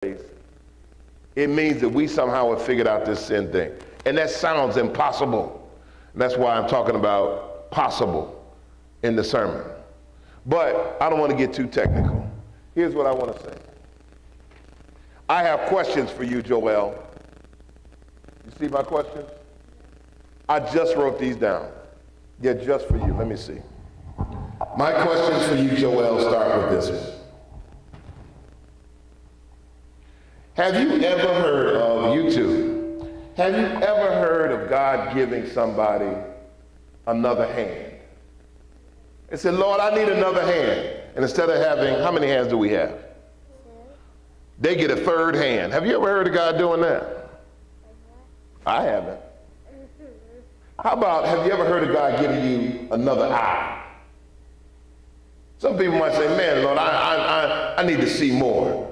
it means that we somehow have figured out this sin thing. And that sounds impossible. And that's why I'm talking about possible in the sermon. But I don't want to get too technical. Here's what I want to say. I have questions for you, Joel. You see my questions? I just wrote these down. Yeah, just for you. Let me see. My questions for you, Joel, start with this one. Have you ever heard of, you two, have you ever heard of God giving somebody another hand? They said, Lord, I need another hand. And instead of having, how many hands do we have? They get a third hand. Have you ever heard of God doing that? I haven't. How about, have you ever heard of God giving you another eye? Some people might say, man, Lord, I need to see more.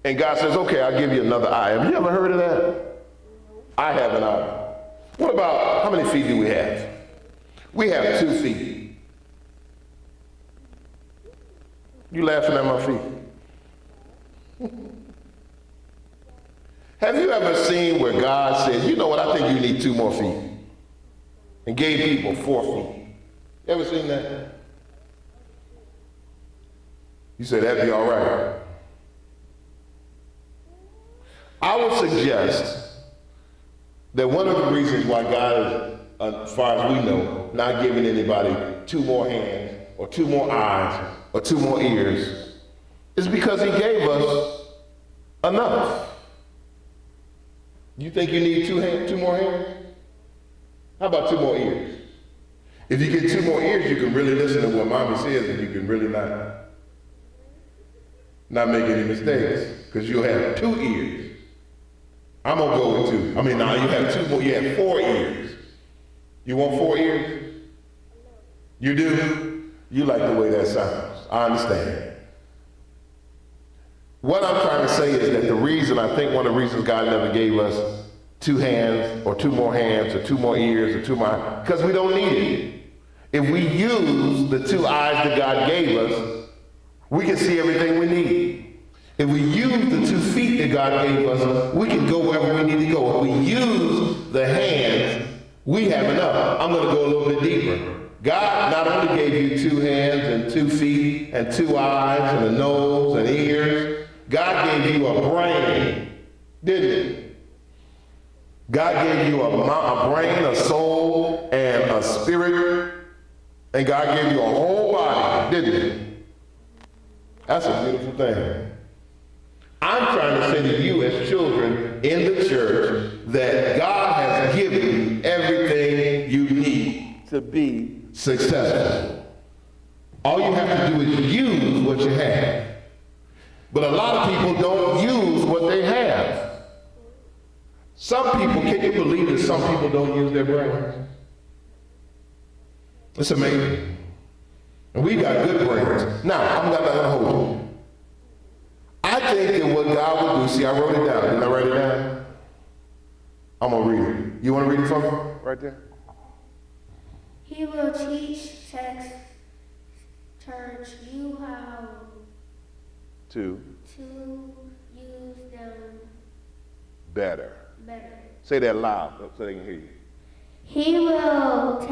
And God says, okay, I'll give you another eye. Have you ever heard of that? I haven't either. What about, how many feet do we have? We have 2 feet. You laughing at my feet? Have you ever seen where God said, you know what, I think you need 2 more feet, and gave people 4 feet? You ever seen that? You say, that'd be all right. I would suggest that one of the reasons why God is, as far as we know, not giving anybody 2 more hands or 2 more eyes or 2 more ears is because he gave us enough. You think you need 2 more hands? How about 2 more ears? If you get 2 more ears, you can really listen to what mommy says, and you can really not make any mistakes, because you'll have 2 ears. I'm gonna go with 2. I mean, now you have 2 more, you have 4 ears. You want 4 ears? You do? You like the way that sounds. I understand. What I'm trying to say is that the reason, I think one of the reasons God never gave us 2 hands or 2 more hands or 2 more ears or 2 more, because we don't need it. If we use the 2 eyes that God gave us, we can see everything we need. If we use the 2 feet that God gave us, we can go wherever we need to go. If we use the hands, we have enough. I'm going to go a little bit deeper. God not only gave you 2 hands and 2 feet and 2 eyes and a nose and ears, God gave you a brain, didn't he? God gave you a brain, a soul, and a spirit, and God gave you a whole body, didn't he? That's a beautiful thing. I'm trying to say to you as children in the church that God has given you everything you need to be successful. All you have to do is use what you have. But a lot of people don't use what they have. Some people, can you believe that some people don't use their brains? It's amazing. And we got good brains. Now, I'm not going to hold you. I think that what God would do, see, I wrote it down. Didn't I write it down? I'm going to read it. You want to read it for me? Right there. He will teach church you how to use them better. Say that loud so they can hear you. He will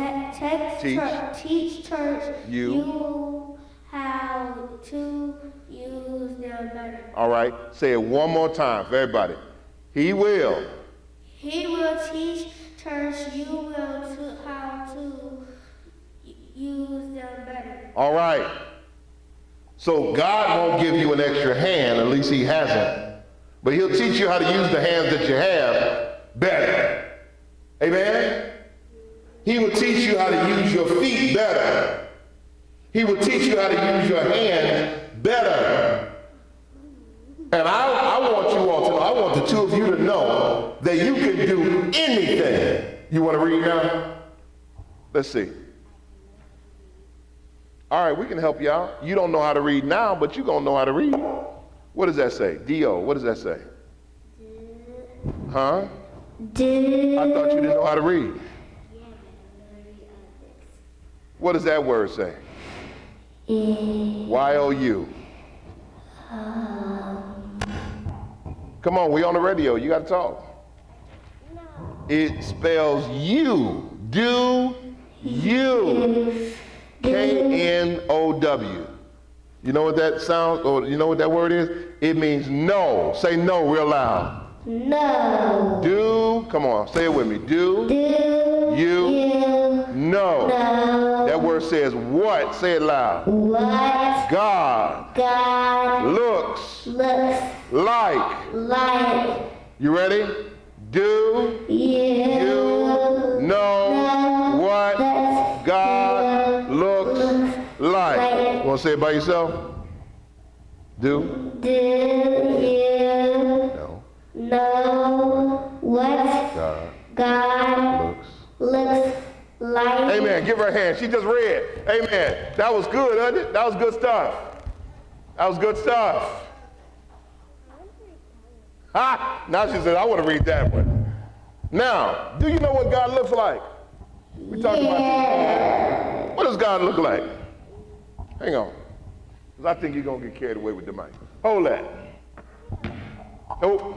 teach church you how to use them better. All right. Say it one more time for everybody. He will teach church you how to use them better. All right. So God won't give you an extra hand, at least he hasn't. But he'll teach you how to use the hands that you have better. Amen? He will teach you how to use your feet better. He will teach you how to use your hands better. And I want you all to know, I want the 2 of you to know that you can do anything. You want to read now? Let's see. All right, we can help you out. You don't know how to read now, but you're going to know how to read. What does that say? D-O, what does that say? Huh? I thought you didn't know how to read. What does that word say? Y-O-U. Come on, we on the radio. You got to talk. No. It spells you. Do you. K-N-O-W. You know what that sounds, or you know what that word is? It means no. Say no real loud. No. Do, come on, say it with me. Do you know. No. That word says what? Say it loud. What God looks like. You ready? Do you know what God looks like? You want to say it by yourself? Do you know know what God looks like? Amen. Give her a hand. She just read. Amen. That was good, wasn't it? That was good stuff. That was good stuff. Ha! Now she said, I want to read that one. Now, do you know what God looks like? We talked about this. What does God look like? Hang on. Because I think you're going to get carried away with the mic. Hold that. Nope.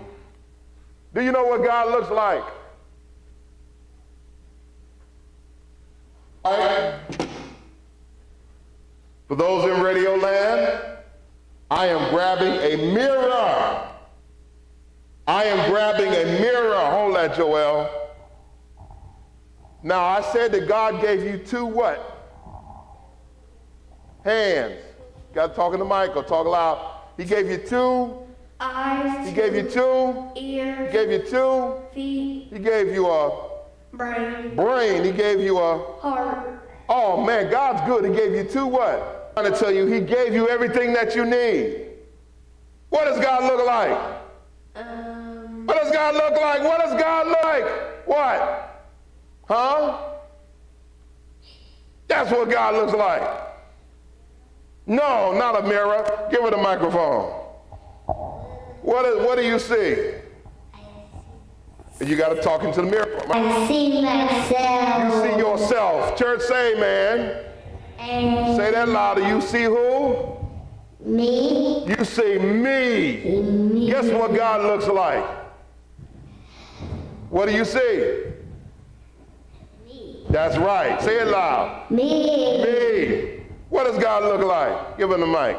Do you know what God looks like? For those in Radio Land, I am grabbing a mirror. I am grabbing a mirror. Hold that, Joel. Now, I said that God gave you two what? Hands. Got to talk in the mic or talk loud. He gave you two eyes. He gave you two ears. He gave you two feet. He gave you a brain. He gave you a heart. Oh man, God's good. He gave you two what? I'm trying to tell you, he gave you everything that you need. What does God look like? What does God look like? What does God look like? What? Huh? That's what God looks like. No, not a mirror. Give her the microphone. What do you see? You got to talk into the mirror. I see myself. You see yourself. Church, say, man. Say that louder. You see who? Me. You see me. Guess what God looks like? What do you see? Me. That's right. Say it loud. Me. Me. What does God look like? Give him the mic.